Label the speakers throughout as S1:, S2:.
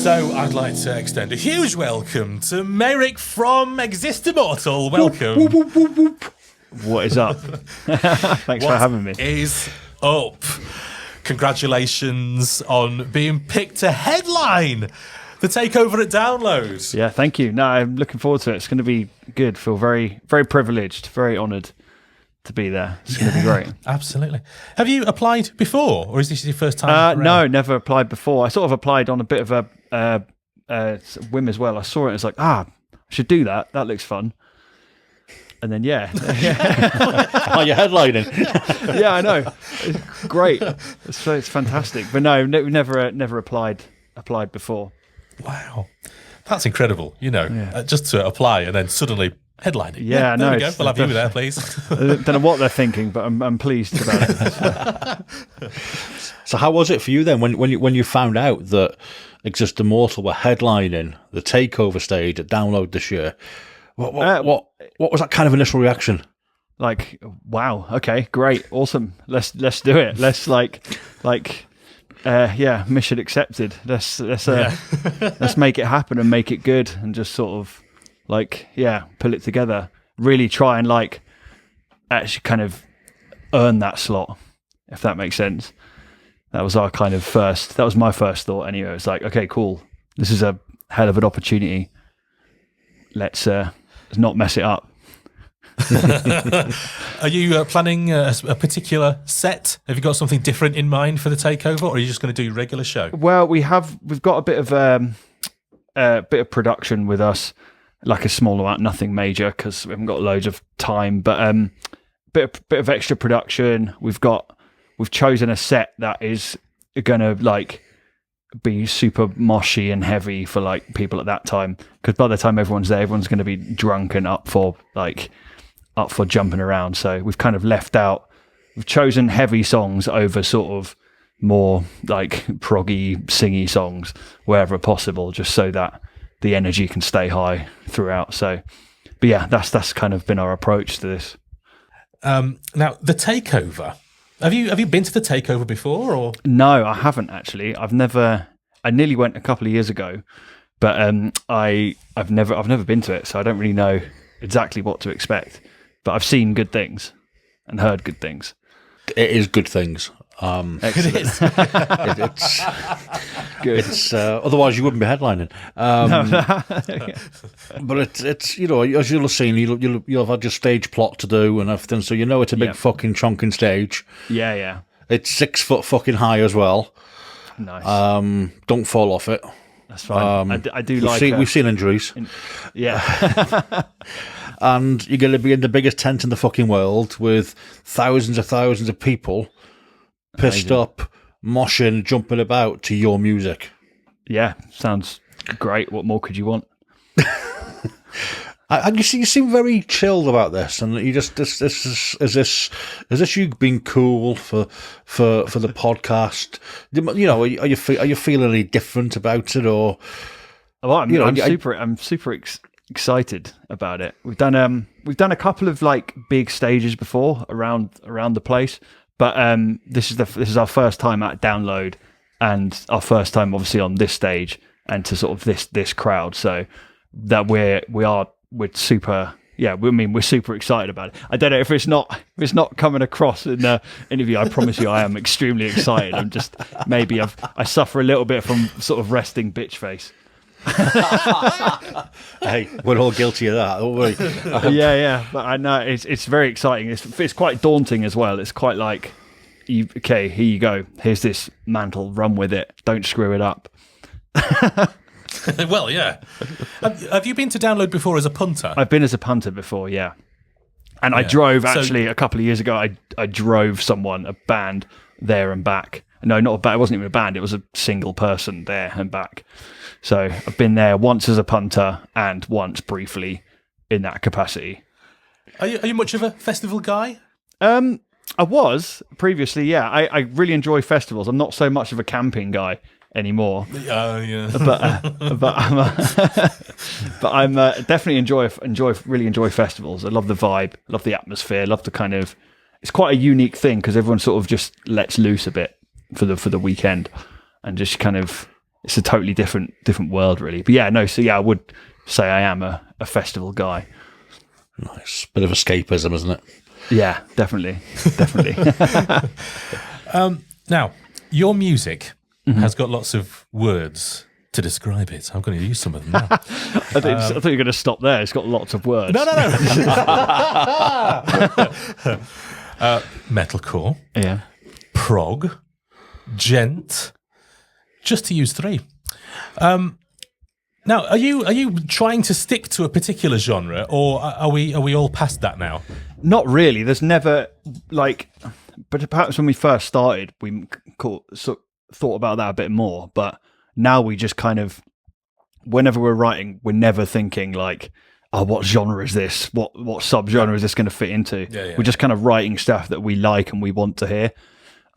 S1: So I'd like to extend a huge welcome to Merrick from Immortal. Welcome.
S2: Whoop, whoop, whoop, whoop. What is up? Thanks for having me.
S1: What is up? Congratulations on being picked to headline the Takeover at Download.
S2: Yeah, thank you. No, I'm looking forward to it. It's going to be good. Feel very, very privileged, very honoured to be there. It's going to be great.
S1: Absolutely. Have you applied before, or is this your first time?
S2: No, never applied before. I sort of applied on a bit of a whim as well. I saw it and it's like, I should do that. That looks fun. And then, yeah.
S3: Oh, you're headlining.
S2: Yeah, I know. It's great. It's fantastic. But no, never applied before.
S1: Wow. That's incredible, just to apply and then suddenly headlining.
S2: Yeah,
S1: there
S2: no.
S1: we go. We'll have you there, please.
S2: I don't know what they're thinking, but I'm pleased about it.
S3: So how was it for you then when you found out that Immortal were headlining the Takeover stage at Download this year? What was that kind of initial reaction?
S2: Like, wow, okay, great, awesome. Let's do it. Let's mission accepted. Let's make it happen and make it good and just sort of pull it together. Really try and actually kind of earn that slot, if that makes sense. That was my first thought anyway. It's like, okay, cool. This is a hell of an opportunity. Let's not mess it up.
S1: Are you planning a particular set? Have you got something different in mind for the Takeover, or are you just going to do regular show?
S2: Well, we've got a bit of production with us, like a small amount, nothing major because we haven't got loads of time, but bit of extra production. We've chosen a set that is going to be super moshy and heavy for people at that time, because by the time everyone's there, everyone's going to be drunk and up for jumping around. So we've kind of we've chosen heavy songs over sort of more proggy, singy songs wherever possible, just so that the energy can stay high throughout. So, but yeah, that's kind of been our approach to this.
S1: Now the Takeover. Have you been to the Takeover before, or?
S2: No, I haven't actually. I nearly went a couple of years ago, but I've never been to it, so I don't really know exactly what to expect. But I've seen good things and heard good things.
S3: It is good things.
S1: It is.
S3: It's good. It's otherwise you wouldn't be headlining. But it's as you'll have seen, you'll have had your stage plot to do and everything, so it's a big fucking chonking stage.
S2: Yeah.
S3: It's 6 foot fucking high as well.
S2: Nice.
S3: Don't fall off it.
S2: That's fine. I do
S3: we've seen injuries.
S2: Yeah.
S3: And you're going to be in the biggest tent in the fucking world with thousands of people pissed up, moshing, jumping about to your music.
S2: Yeah, sounds great. What more could you want?
S3: And you seem very chilled about this, and you just is this you being cool for the podcast? Are you feeling any different about it, or?
S2: Well, I'm super excited about it. We've done a couple of big stages before around the place, but this is our first time at Download, and our first time obviously on this stage and to sort of this crowd. So that we're super. Yeah, we're super excited about it. I don't know if it's not coming across in the interview. I promise you, I am extremely excited. I'm just I suffer a little bit from sort of resting bitch face.
S3: Hey, we're all guilty of that, aren't we?
S2: Yeah, but I know it's very exciting. It's quite daunting as well. It's quite okay, here you go. Here's this mantle. Run with it. Don't screw it up.
S1: Well, yeah. Have you been to Download before as a punter?
S2: I've been as a punter before, yeah. And I drove actually a couple of years ago. I drove a band there and back. No, not a band. It wasn't even a band. It was a single person there and back. So I've been there once as a punter and once briefly in that capacity.
S1: Are you much of a festival guy?
S2: I was previously, yeah. I really enjoy festivals. I'm not so much of a camping guy anymore.
S1: Oh yeah.
S2: But I'm definitely enjoy festivals. I love the vibe, love the atmosphere, love the kind of. It's quite a unique thing because everyone sort of just lets loose a bit for the weekend and just kind of it's a totally different world, really. But yeah, no. So yeah, I would say I am a festival guy.
S3: Nice. Bit of escapism, isn't it?
S2: Yeah, definitely.
S1: Now, your music has got lots of words to describe it. I'm going to use some of them now.
S2: I thought you were going to stop there. It's got lots of words.
S1: No. Metalcore,
S2: Yeah.
S1: prog, gent, just to use 3. Now, are you trying to stick to a particular genre, or are we all past that now?
S2: Not really. There's never but perhaps when we first started, we thought about that a bit more. But now we just kind of, whenever we're writing, we're never thinking like, oh, what genre is this? What subgenre is this going to fit into?
S1: Yeah.
S2: We're just kind of writing stuff that we like and we want to hear,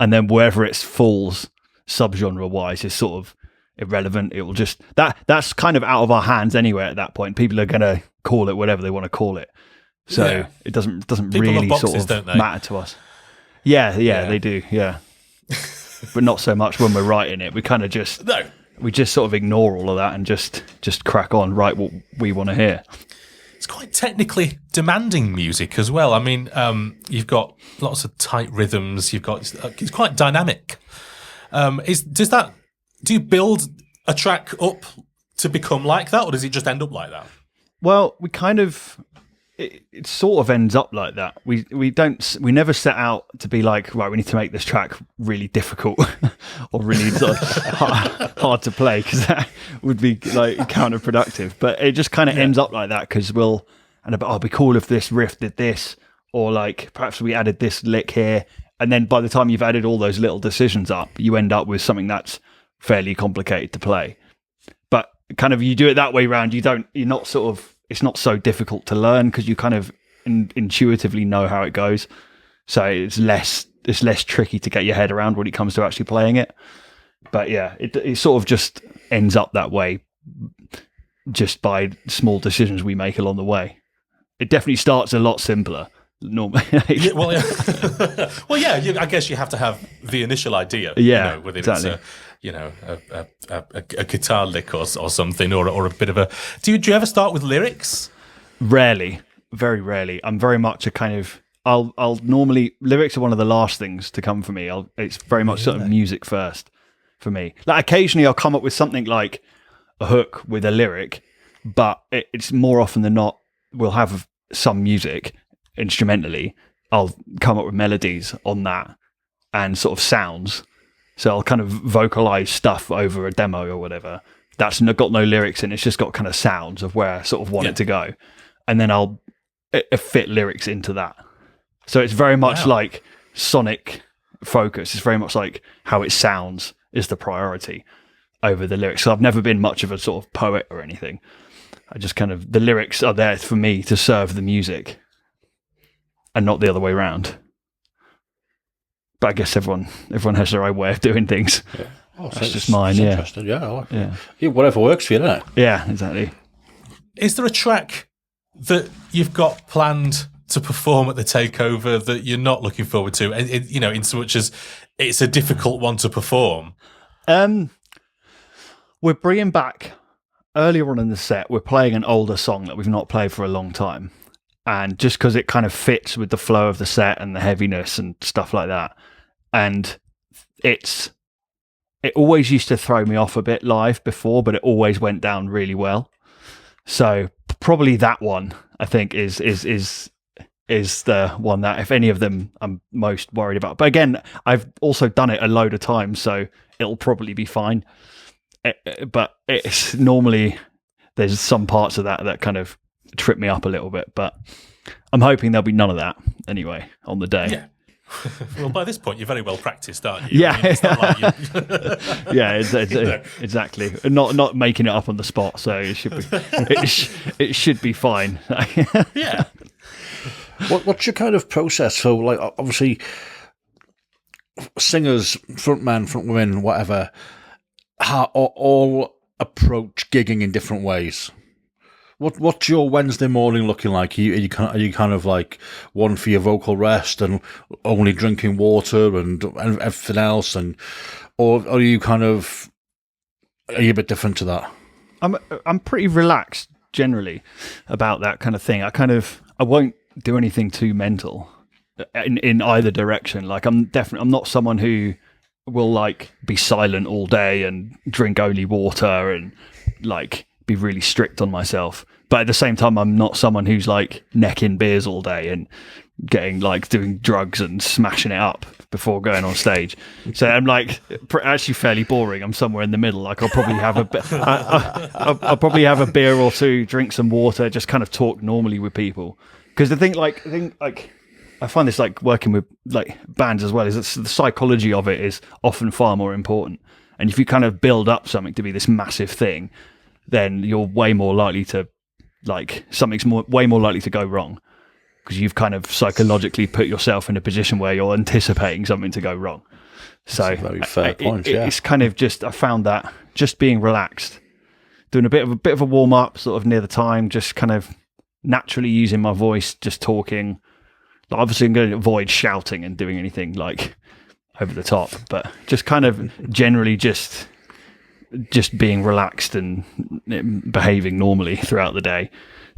S2: and then wherever it falls subgenre wise is sort of irrelevant. It will just that's kind of out of our hands anyway. At that point, people are going to call it whatever they want to call it. So it doesn't
S1: People
S2: really
S1: love boxes,
S2: sort of
S1: don't they?
S2: matter to us. Yeah, they do. Yeah, but not so much when we're writing it. We kind of just sort of ignore all of that and just crack on, write what we want to hear.
S1: It's quite technically demanding music as well. I mean, you've got lots of tight rhythms. It's quite dynamic. Do you build a track up to become like that, or does it just end up like that?
S2: Well, we kind of it sort of ends up like that. We never set out to be like, right, we need to make this track really difficult or really sort of hard to play, because that would be like counterproductive. But it just kind of ends up like that because it'd be cool if this riff did this, or like perhaps we added this lick here, and then by the time you've added all those little decisions up, you end up with something that's fairly complicated to play. But kind of you do it that way round, it's not so difficult to learn because you kind of intuitively know how it goes. So it's less tricky to get your head around when it comes to actually playing it. But yeah, it sort of just ends up that way just by small decisions we make along the way. It definitely starts a lot simpler normally.
S1: I guess you have to have the initial idea.
S2: Yeah,
S1: whether
S2: exactly.
S1: It's a guitar lick or something, or a bit of a. Do you ever start with lyrics?
S2: Rarely, very rarely. I'm very much a kind of. I'll normally, lyrics are one of the last things to come for me. It's very much sort of music first for me. Like occasionally I'll come up with something like a hook with a lyric, but it's more often than not we'll have some music instrumentally. I'll come up with melodies on that and sort of sounds. So I'll kind of vocalize stuff over a demo or whatever. That's got no lyrics in. It's just got kind of sounds of where I sort of want it to go. And then I'll fit lyrics into that. So it's very much like sonic focus. It's very much like how it sounds is the priority over the lyrics. So I've never been much of a sort of poet or anything. I just kind of, the lyrics are there for me to serve the music and not the other way around. But I guess everyone has their own way of doing things. Yeah.
S3: Oh,
S2: that's just mine. Yeah.
S3: Interesting. Yeah, I like it. Yeah, whatever works for you, isn't it?
S2: Yeah, exactly.
S1: Is there a track that you've got planned to perform at the Takeover that you're not looking forward to? In so much as it's a difficult one to perform.
S2: We're bringing back earlier on in the set. We're playing an older song that we've not played for a long time, and just because it kind of fits with the flow of the set and the heaviness and stuff like that. And it always used to throw me off a bit live before, but it always went down really well. So probably that one, I think, is the one that, if any of them, I'm most worried about. But again, I've also done it a load of times, so it'll probably be fine. But it's normally, there's some parts of that kind of trip me up a little bit, but I'm hoping there'll be none of that anyway on the day.
S1: Yeah. Well, by this point, you're very well practiced, aren't you?
S2: Yeah,
S1: I mean, it's not like you...
S2: yeah, exactly. Not making it up on the spot, so it should be it should be fine.
S1: Yeah.
S3: What's your kind of process? So, like, obviously, singers, frontmen, frontwomen, whatever, all approach gigging in different ways. What's your Wednesday morning looking like? Are you kind of like one for your vocal rest and only drinking water and everything else, or are you kind of are you a bit different to that?
S2: I'm pretty relaxed generally about that kind of thing. I won't do anything too mental in either direction. Like I'm not someone who will like be silent all day and drink only water and like be really strict on myself. But at the same time, I'm not someone who's like necking beers all day and getting like doing drugs and smashing it up before going on stage. So I'm like actually fairly boring. I'm somewhere in the middle. Like I'll probably have I'll probably have a beer or two, drink some water, just kind of talk normally with people. Because the thing I find this like working with like bands as well is that the psychology of it is often far more important. And if you kind of build up something to be this massive thing, then you're way more likely to way more likely to go wrong because you've kind of psychologically put yourself in a position where you're anticipating something to go wrong. So
S3: That's a very fair point.
S2: It's kind of just, I found that just being relaxed, doing a bit of a warm up sort of near the time, just kind of naturally using my voice, just talking. Like, obviously I'm going to avoid shouting and doing anything like over the top, but just kind of generally just being relaxed and behaving normally throughout the day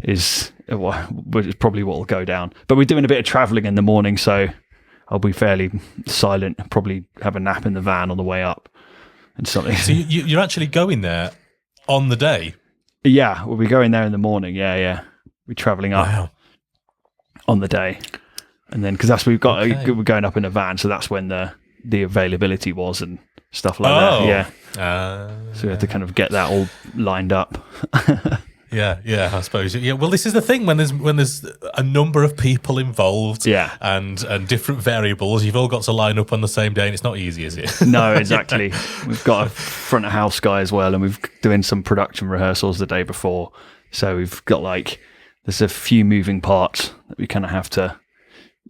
S2: is probably what will go down. But we're doing a bit of travelling in the morning, so I'll be fairly silent, probably have a nap in the van on the way up and something.
S1: So you're actually going there on the day?
S2: Yeah, we'll be going there in the morning. Yeah. We're travelling up on the day. And then, because that's we're going up in a van, so that's when the availability was and stuff like that. Yeah. So we had to kind of get that all lined up.
S1: Yeah, I suppose. Yeah, well, this is the thing when there's a number of people involved, and different variables. You've all got to line up on the same day, and it's not easy, is it?
S2: No, exactly. We've got a front of house guy as well, and we've doing some production rehearsals the day before. So we've got there's a few moving parts that we kind of have to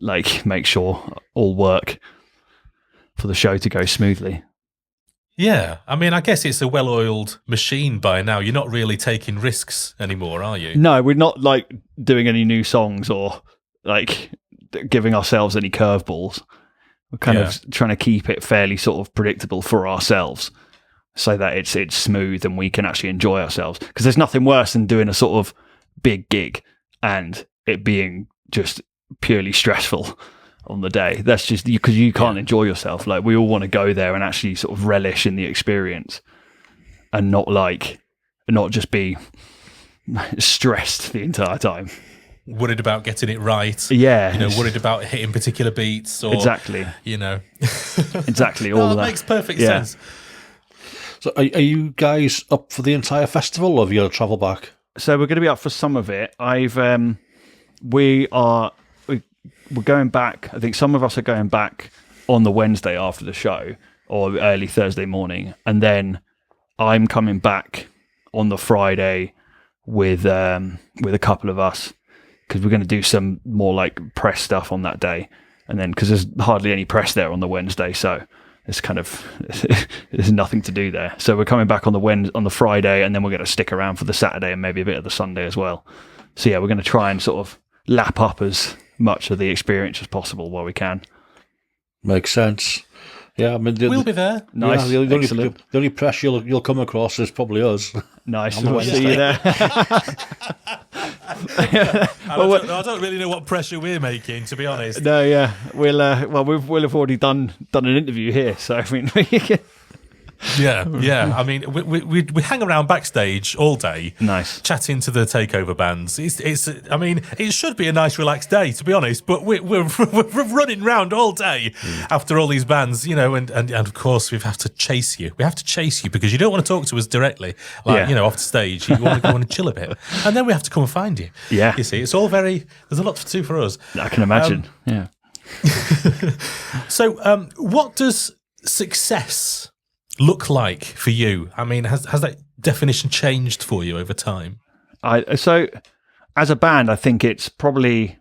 S2: make sure all work for the show to go smoothly.
S1: Yeah, I mean, I guess it's a well-oiled machine by now. You're not really taking risks anymore, are you?
S2: No, we're not doing any new songs or giving ourselves any curveballs. We're kind of trying to keep it fairly sort of predictable for ourselves so that it's smooth and we can actually enjoy ourselves. Because there's nothing worse than doing a sort of big gig and it being just purely stressful on the day. That's just because you can't enjoy yourself. Like, we all want to go there and actually sort of relish in the experience and not just be stressed the entire time,
S1: worried about getting it right. Worried about hitting particular beats or
S2: exactly
S1: exactly
S2: all
S1: that
S2: that
S1: makes perfect sense.
S2: So
S3: are you guys up for the entire festival, or have you got to travel back?
S2: So we're going to be up for some of it. We're going back. I think some of us are going back on the Wednesday after the show or early Thursday morning. And then I'm coming back on the Friday with a couple of us because we're going to do some more press stuff on that day. And then because there's hardly any press there on the Wednesday, so it's kind of there's nothing to do there. So we're coming back on the Friday, and then we're going to stick around for the Saturday and maybe a bit of the Sunday as well. So yeah, we're going to try and sort of lap up as much of the experience as possible while we can. Makes
S3: sense. Yeah, I mean,
S1: we'll be there.
S2: Nice.
S3: Yeah, the only press you'll come across is probably us.
S2: Nice. We'll see you there.
S1: I don't really know what pressure we're making, to be honest.
S2: No, yeah, we'll have already done an interview here, so I mean,
S1: Yeah. I mean, we hang around backstage all day,
S2: nice,
S1: chatting to the Takeover bands. It's. I mean, it should be a nice, relaxed day, to be honest. But we're running around all day after all these bands, and of course we have to chase you. We have to chase you because you don't want to talk to us directly, off the stage. You want to go and chill a bit, and then we have to come and find you.
S2: Yeah,
S1: you see, it's all very. There's a lot to do for us.
S2: I can imagine. Yeah.
S1: So, what does success look like for you? I mean, has that definition changed for you over time?
S2: So as a band, I think it's probably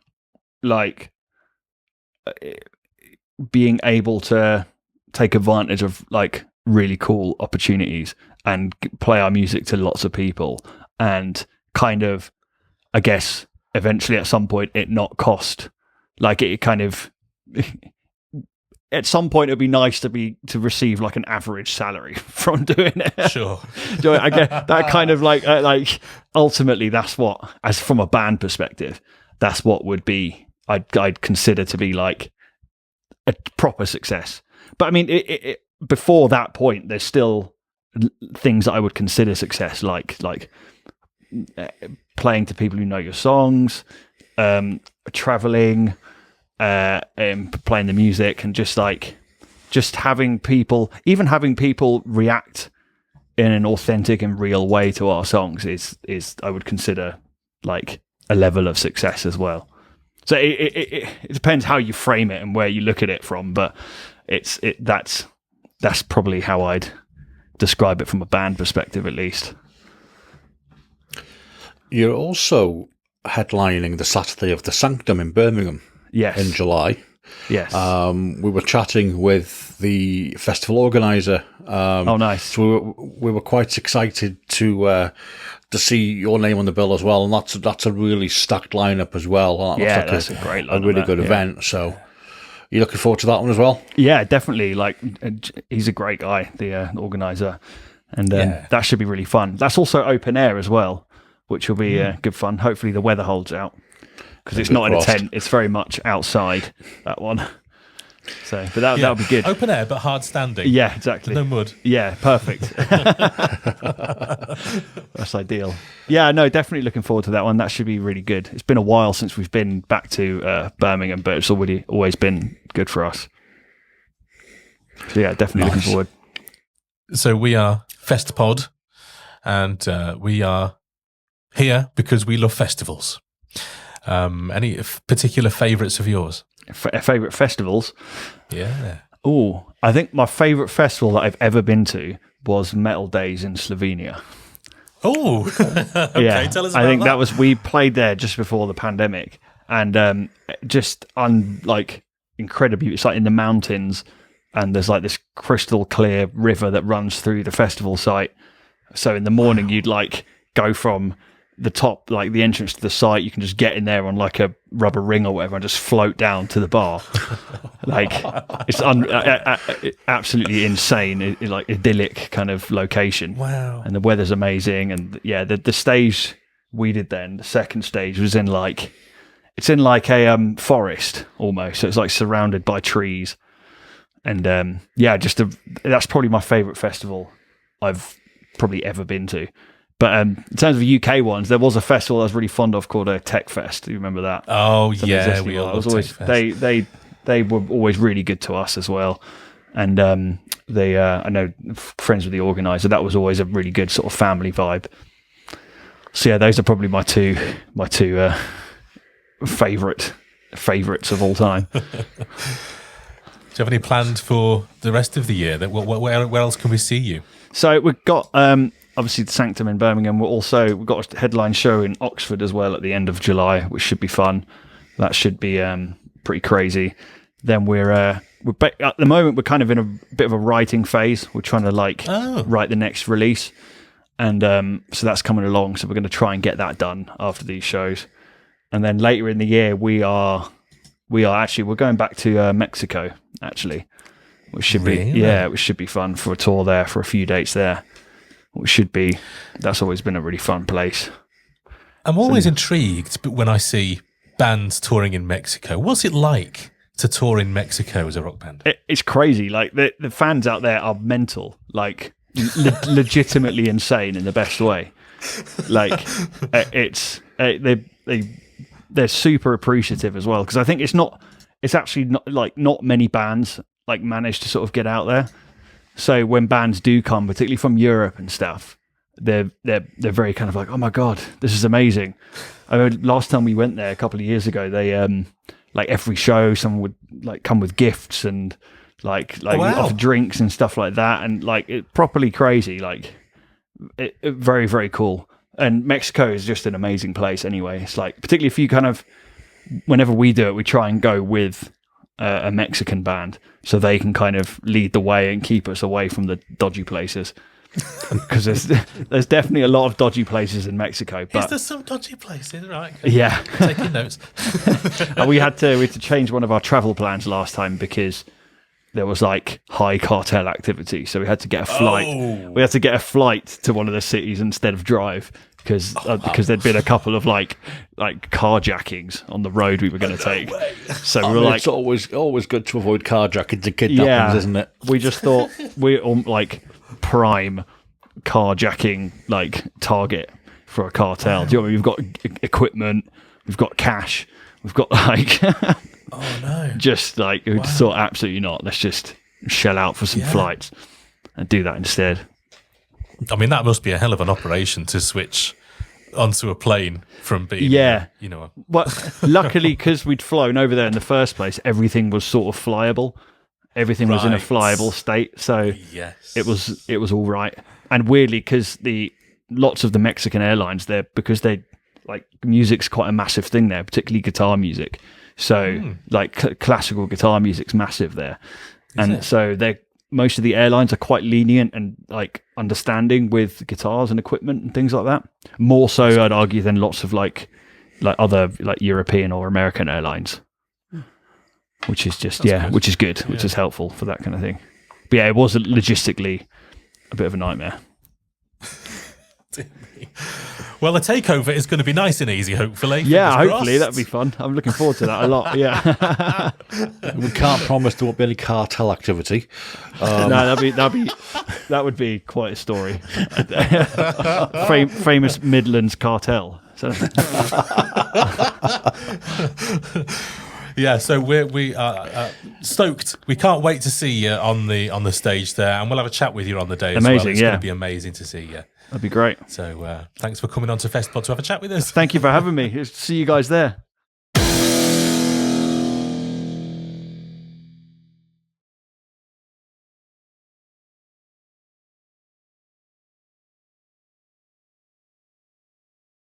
S2: being able to take advantage of really cool opportunities and play our music to lots of people, and kind of, I guess, eventually at some point it not cost it kind of at some point it'd be nice to receive like an average salary from doing it.
S1: Sure.
S2: I get that kind of like ultimately that's what, as from a band perspective, that's what would be I'd consider to be like a proper success. But I mean, it before that point, there's still things that I would consider success, like playing to people who know your songs, traveling, playing the music, and just having people react in an authentic and real way to our songs is I would consider like a level of success as well. So it depends how you frame it and where you look at it from, but that's probably how I'd describe it from a band perspective, at least.
S3: You're also headlining the Saturday of the Sanctum in Birmingham.
S2: Yes.
S3: In July.
S2: Yes.
S3: We were chatting with the festival organizer.
S2: Oh, nice.
S3: So we were quite excited to see your name on the bill as well, and that's a really stacked lineup as well.
S2: Yeah, that's a great lineup.
S3: A really good event. So, you looking forward to that one as well?
S2: Yeah, definitely. Like, he's a great guy, the organizer, and that should be really fun. That's also open air as well, which will be good fun. Hopefully, the weather holds out, because it's not in a tent; it's very much outside. That one. So, but that'll be good.
S1: Open air, but hard standing.
S2: Yeah, exactly.
S1: No mud.
S2: Yeah, perfect. That's ideal. Yeah, no, definitely looking forward to that one. That should be really good. It's been a while since we've been back to Birmingham, but it's always been good for us. So yeah, definitely looking forward.
S1: So we are Festpod, and we are here because we love festivals. Any particular favourites of yours?
S2: Favourite festivals?
S1: Yeah.
S2: Oh, I think my favourite festival that I've ever been to was Metal Days in Slovenia.
S1: Oh, okay.
S2: Yeah,
S1: Tell us about
S2: I think
S1: that.
S2: we played there just before the pandemic, and just incredibly, it's like in the mountains, and there's like this crystal clear river that runs through the festival site. So in the morning, you'd like go from the top, like the entrance to the site, you can just get in there on like a rubber ring or whatever and just float down to the bar. Like it's absolutely insane, like idyllic kind of location.
S1: Wow.
S2: And the weather's amazing. And yeah, the stage we did then, the second stage was in like a forest almost. So it's like surrounded by trees. And that's probably my favourite festival I've probably ever been to. But in terms of UK ones, there was a festival I was really fond of called Tech Fest. Do you remember that?
S1: Oh, yeah. We all love Tech Fest.
S2: They were always really good to us as well. And I know friends with the organizer, that was always a really good sort of family vibe. So yeah, those are probably my two favourites of all time.
S1: Do you have any planned for the rest of the year? Where else can we see you?
S2: So we've got obviously the Sanctum in Birmingham. We've got a headline show in Oxford as well at the end of July, which should be fun. That should be pretty crazy. Then we're at the moment we're kind of in a bit of a writing phase. We're trying to write the next release, and so that's coming along. So we're going to try and get that done after these shows, and then later in the year we're going back to Mexico actually, which should which should be fun for a tour there, for a few dates there. That's always been a really fun place.
S1: I'm always intrigued when I see bands touring in Mexico. What's it like to tour in Mexico as a rock band?
S2: It's crazy. Like the fans out there are mental, like legitimately insane in the best way. Like they're super appreciative as well, because I think it's actually not many bands like manage to sort of get out there. So when bands do come, particularly from Europe and stuff, they're very kind of like, oh my God, this is amazing. I mean, last time we went there a couple of years ago, they like every show someone would like come with gifts and like offer drinks and stuff like that, and like it properly crazy, like it very, very cool. And Mexico is just an amazing place anyway. It's like, particularly if you kind of, whenever we do it, we try and go with a Mexican band, so they can kind of lead the way and keep us away from the dodgy places. Because there's definitely a lot of dodgy places in Mexico. But
S1: is there some dodgy places? Right.
S2: Yeah.
S1: Taking notes.
S2: And we had to change one of our travel plans last time because there was like high cartel activity, so we had to get a flight.
S1: Oh.
S2: We had to get a flight to one of the cities instead of drive because there'd been a couple of like carjackings on the road we were going to take. So we were like,
S3: it's always good to avoid carjackings and kidnappings, isn't it?
S2: We just thought we're on like prime carjacking like target for a cartel. Do you know what I mean? We've got equipment, we've got cash, we've got like
S1: Oh no!
S2: just like we just thought absolutely not. Let's just shell out for some flights and do that instead.
S1: I mean, that must be a hell of an operation to switch onto a plane from being, you know.
S2: But luckily, because we'd flown over there in the first place, everything was sort of flyable. Everything was in a
S1: Right.
S2: flyable state, so
S1: Yes.
S2: it was all right. And weirdly, because lots of the Mexican airlines there, because they like music's quite a massive thing there, particularly guitar music. So like classical guitar music's massive there, and so most of the airlines are quite lenient and like understanding with guitars and equipment and things like that. More so, I'd argue, than lots of like other like European or American airlines, which is just
S1: good.
S2: which is good, which is helpful for that kind of thing. But yeah, it was logistically a bit of a nightmare.
S1: Well, the takeover is going to be nice and easy, hopefully.
S2: Yeah,
S1: Fingers
S2: hopefully
S1: crossed.
S2: that'd be fun. I'm looking forward to that a lot. Yeah.
S3: We can't promise there won't be any cartel activity.
S2: No, that would be quite a story. Famous Midlands cartel. So,
S1: Yeah, so we are stoked. We can't wait to see you on the stage there, and we'll have a chat with you on the day as well.
S2: Amazing,
S1: It's
S2: yeah.
S1: going to be amazing to see you.
S2: that'd be great.
S1: So thanks for coming on to Festpod to have a chat with us.
S2: Thank you for having me. See you guys there.